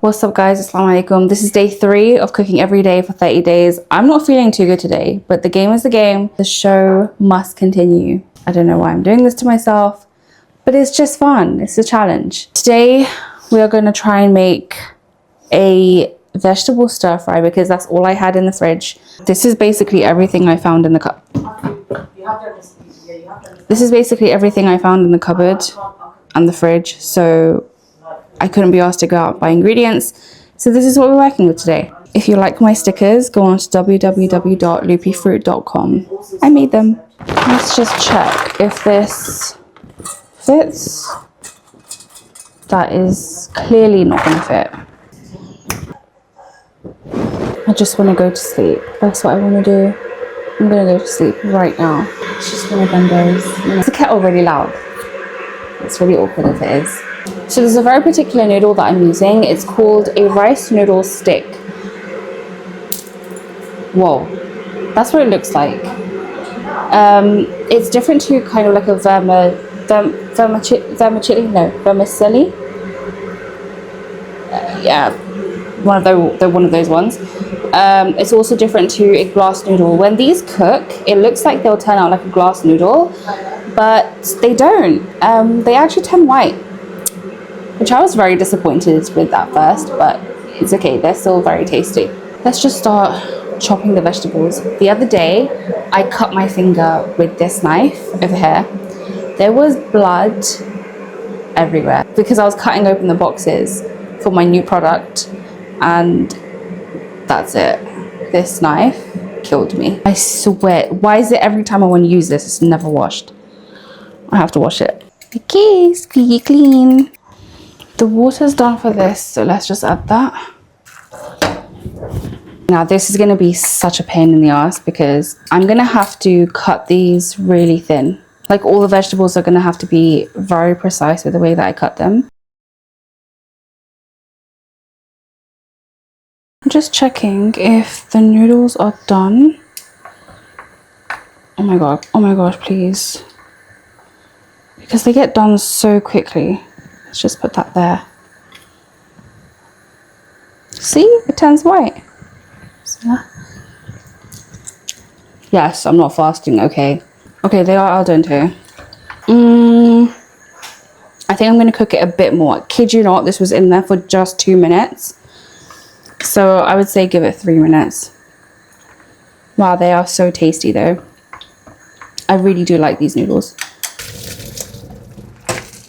What's up guys, assalamu alaikum. This is day 3 of cooking every day for 30 days. I'm not feeling too good today, but the game is the game. The show must continue. I don't know why I'm doing this to myself, but it's just fun. It's a challenge. Today we are going to try and make a vegetable stir fry because that's all I had in the fridge. This is basically everything I found in the cup. This is basically everything I found in the cupboard and the fridge, so I couldn't be asked to go out and buy ingredients. So this is what we're working with today. If you like my stickers, go on to www.loopyfruit.com. I made them. Let's just check if this fits. That is clearly not going to fit. I just want to go to sleep. That's what I want to do. I'm going to go to sleep right now. It's just one of them days. Is the kettle really loud? It's really awkward if it is. So there's a very particular noodle that I'm using. It's called a rice noodle stick. Whoa, that's what it looks like. It's different to kind of like a vermicelli. Yeah, one of those ones. It's also different to a glass noodle. When these cook, it looks like they'll turn out like a glass noodle, but they don't. They actually turn white, which I was very disappointed with at first, but it's okay, they're still very tasty. Let's just start chopping the vegetables. The other day, I cut my finger with this knife over here. There was blood everywhere because I was cutting open the boxes for my new product, and that's it. This knife killed me. I swear, why is it every time I want to use this, it's never washed? I have to wash it. Okay, squeaky clean. The water's done for this, so let's just add that. Now this is going to be such a pain in the ass because I'm going to have to cut these really thin. Like all the vegetables are going to have to be very precise with the way that I cut them. I'm just checking if the noodles are done. Oh my god, oh my gosh, please. Because they get done so quickly. Let's just put that there. See, it turns white. So, yes, I'm not fasting. Okay, they are al dente. I think I'm going to cook it a bit more. I kid you not, this was in there for just 2 minutes. So I would say give it 3 minutes. Wow, they are so tasty though. I really do like these noodles.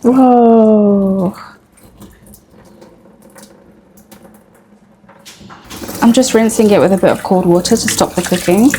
Whoa. I'm just rinsing it with a bit of cold water to stop the cooking.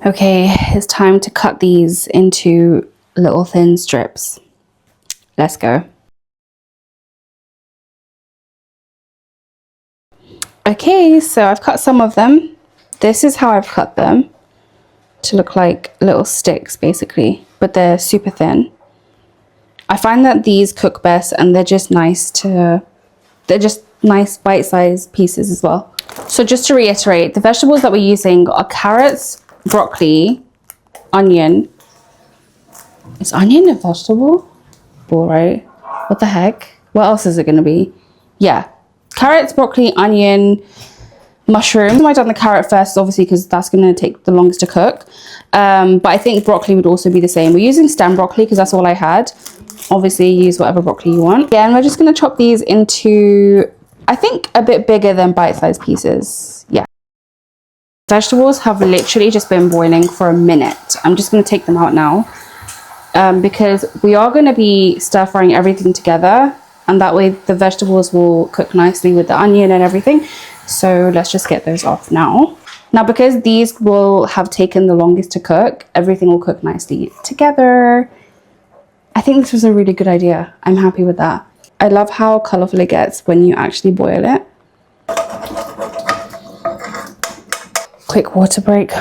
Okay, it's time to cut these into little thin strips. Let's go. Okay, so I've cut some of them. This is how I've cut them to look like little sticks basically, but they're super thin. I find that these cook best and they're just nice bite-sized pieces as well. So just to reiterate, the vegetables that we're using are carrots, broccoli, onion. Is onion a vegetable? All right. What the heck? What else is it going to be? Yeah. Carrots, broccoli, onion, mushroom. I done the carrot first, obviously, because that's going to take the longest to cook. But I think broccoli would also be the same. We're using stem broccoli because that's all I had. Obviously, use whatever broccoli you want. Yeah, and we're just going to chop these into, I think, a bit bigger than bite-sized pieces. Yeah. Vegetables have literally just been boiling for a minute. I'm just going to take them out now because we are going to be stir-frying everything together. And that way the vegetables will cook nicely with the onion and everything. So let's just get those off now. Now, because these will have taken the longest to cook, everything will cook nicely together. I think this was a really good idea. I'm happy with that. I love how colorful it gets when you actually boil it. Quick water break.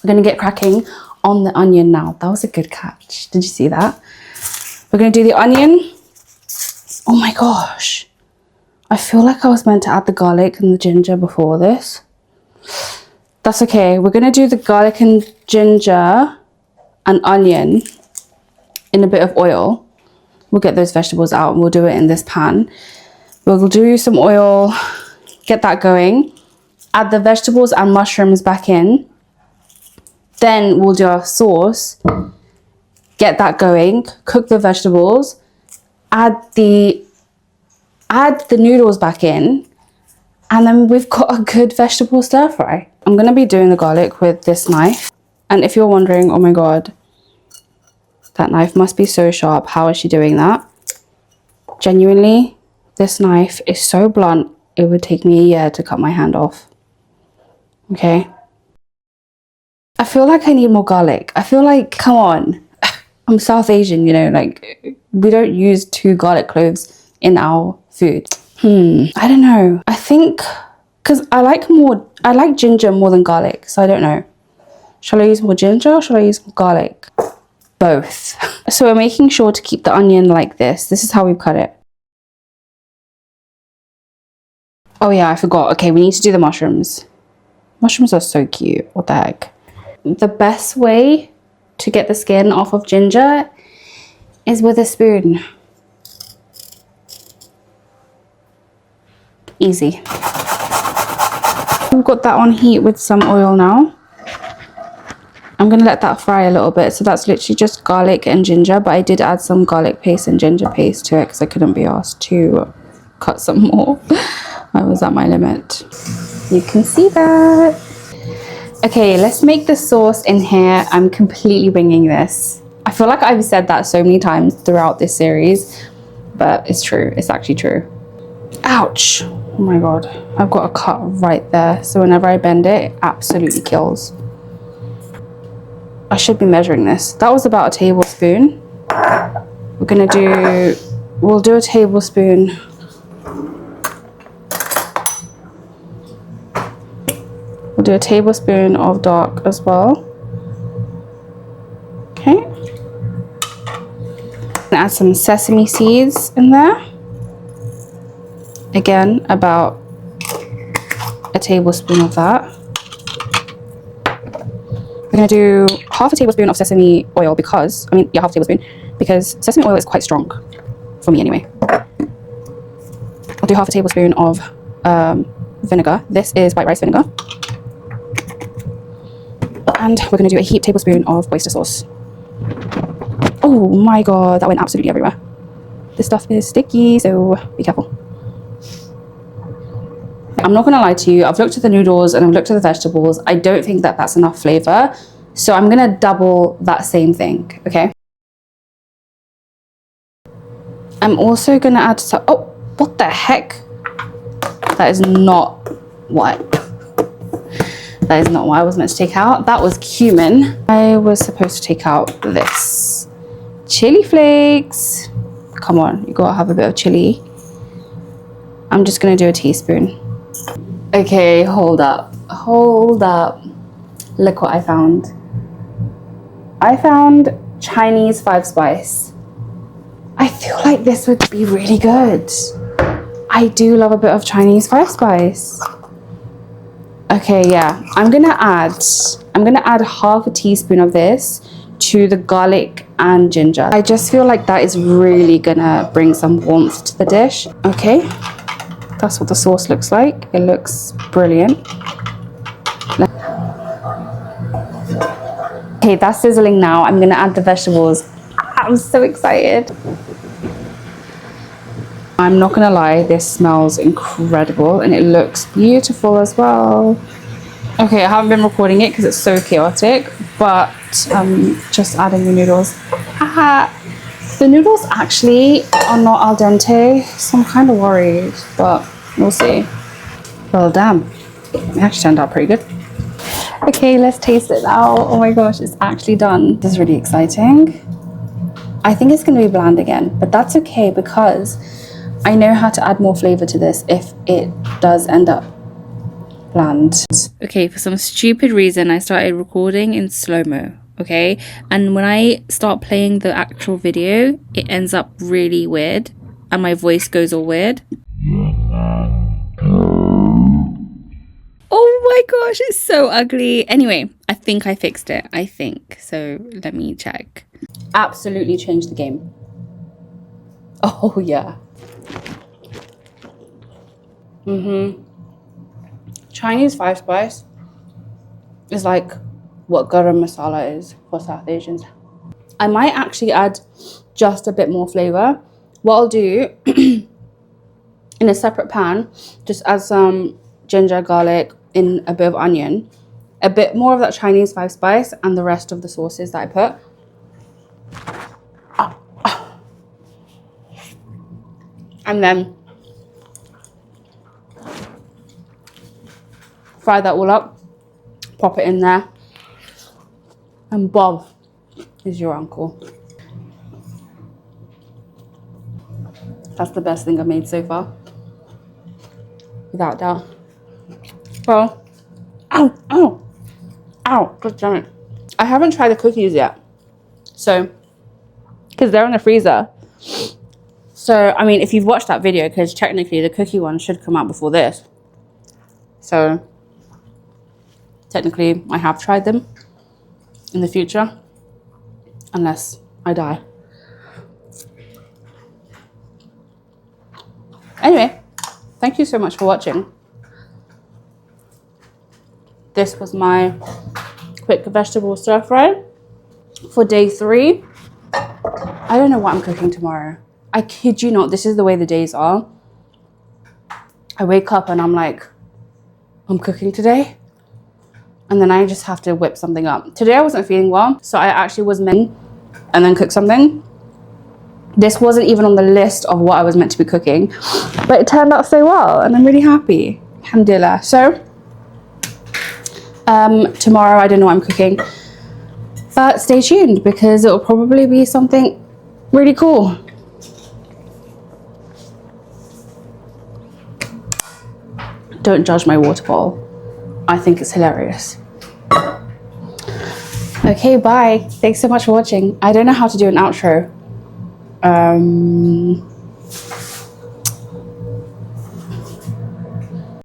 We're gonna get cracking on the onion now. That was a good catch. Did you see that? We're going to do the onion. Oh my gosh. I feel like I was meant to add the garlic and the ginger before this. That's okay. We're going to do the garlic and ginger and onion in a bit of oil. We'll get those vegetables out and we'll do it in this pan. We'll do some oil, get that going. Add the vegetables and mushrooms back in. Then we'll do our sauce, get that going, cook the vegetables, add the noodles back in, and then we've got a good vegetable stir fry. I'm gonna be doing the garlic with this knife. And if you're wondering, oh my God, that knife must be so sharp. How is she doing that? Genuinely, this knife is so blunt, it would take me a year to cut my hand off. Okay. I feel like I need more garlic. I feel like, come on. I'm South Asian, you know, like we don't use 2 garlic cloves in our food. I don't know. I think, because I like ginger more than garlic, so I don't know. Shall I use more ginger or shall I use more garlic? Both. So we're making sure to keep the onion like this. This is how we've cut it. Oh yeah, I forgot. Okay, we need to do the mushrooms. Mushrooms are so cute. What the heck? The best way to get the skin off of ginger is with a spoon. Easy. We've got that on heat with some oil now. I'm gonna let that fry a little bit. So that's literally just garlic and ginger, but I did add some garlic paste and ginger paste to it because I couldn't be asked to cut some more. I was at my limit. You can see that. Okay, let's make the sauce in here. I'm completely winging this. I feel like I've said that so many times throughout this series, but it's true. It's actually true. Ouch. Oh my God. I've got a cut right there. So whenever I bend it, it absolutely kills. I should be measuring this. That was about a tablespoon. We'll do a tablespoon. We'll do a tablespoon of dark as well. Okay. Add some sesame seeds in there. Again, about a tablespoon of that. We're gonna do half a tablespoon of sesame oil because, half a tablespoon, because sesame oil is quite strong, for me anyway. I'll do half a tablespoon of vinegar. This is white rice vinegar. And we're gonna do a heaped tablespoon of oyster sauce. Oh my God, that went absolutely everywhere. This stuff is sticky, so be careful. I'm not gonna lie to you, I've looked at the noodles and I've looked at the vegetables. I don't think that that's enough flavor. So I'm gonna double that same thing, okay? I'm also gonna add some, oh, what the heck? That is not what I was meant to take out. That was cumin. I was supposed to take out this. Chili flakes. Come on, you gotta have a bit of chili. I'm just gonna do a teaspoon. Okay, hold up. Look what I found. I found Chinese 5-spice. I feel like this would be really good. I do love a bit of Chinese 5-spice. Okay, yeah, I'm gonna add half a teaspoon of this to the garlic and ginger. I just feel like that is really gonna bring some warmth to the dish. Okay, that's what the sauce looks like. It looks brilliant. Okay, that's sizzling now. I'm gonna add the vegetables. I'm so excited. I'm not gonna lie, this smells incredible and it looks beautiful as well. Okay, I haven't been recording it because it's so chaotic, but I'm just adding the noodles. The noodles actually are not al dente, so I'm kind of worried, but we'll see. Well, damn, it actually turned out pretty good. Okay, let's taste it now. Oh my gosh, it's actually done. This is really exciting. I think it's gonna be bland again, but that's okay because I know how to add more flavor to this if it does end up bland. Okay, for some stupid reason, I started recording in slow-mo, okay? And when I start playing the actual video, it ends up really weird and my voice goes all weird. Oh my gosh, it's so ugly. Anyway, I think I fixed it. I think. So let me check. Absolutely changed the game. Oh yeah. Chinese five spice is like what garam masala is for South Asians. I might actually add just a bit more flavor. What I'll do in a separate pan, just add some ginger, garlic, in a bit of onion, a bit more of that Chinese five spice, and the rest of the sauces that I put. And then fry that all up, pop it in there, and Bob is your uncle. That's the best thing I've made so far, without doubt. Well, ow, god damn it. I haven't tried the cookies yet, so, because they're in the freezer. So, I mean, if you've watched that video, because technically the cookie one should come out before this. So, technically I have tried them in the future, unless I die. Anyway, thank you so much for watching. This was my quick vegetable stir fry for day 3. I don't know what I'm cooking tomorrow. I kid you not, this is the way the days are. I wake up and I'm like, I'm cooking today. And then I just have to whip something up. Today I wasn't feeling well, so I actually was meant and then cook something. This wasn't even on the list of what I was meant to be cooking, but it turned out so well and I'm really happy. Alhamdulillah. So, tomorrow I don't know what I'm cooking, but stay tuned because it will probably be something really cool. Don't judge my water bottle. I think it's hilarious. Okay, bye. Thanks so much for watching. I don't know how to do an outro.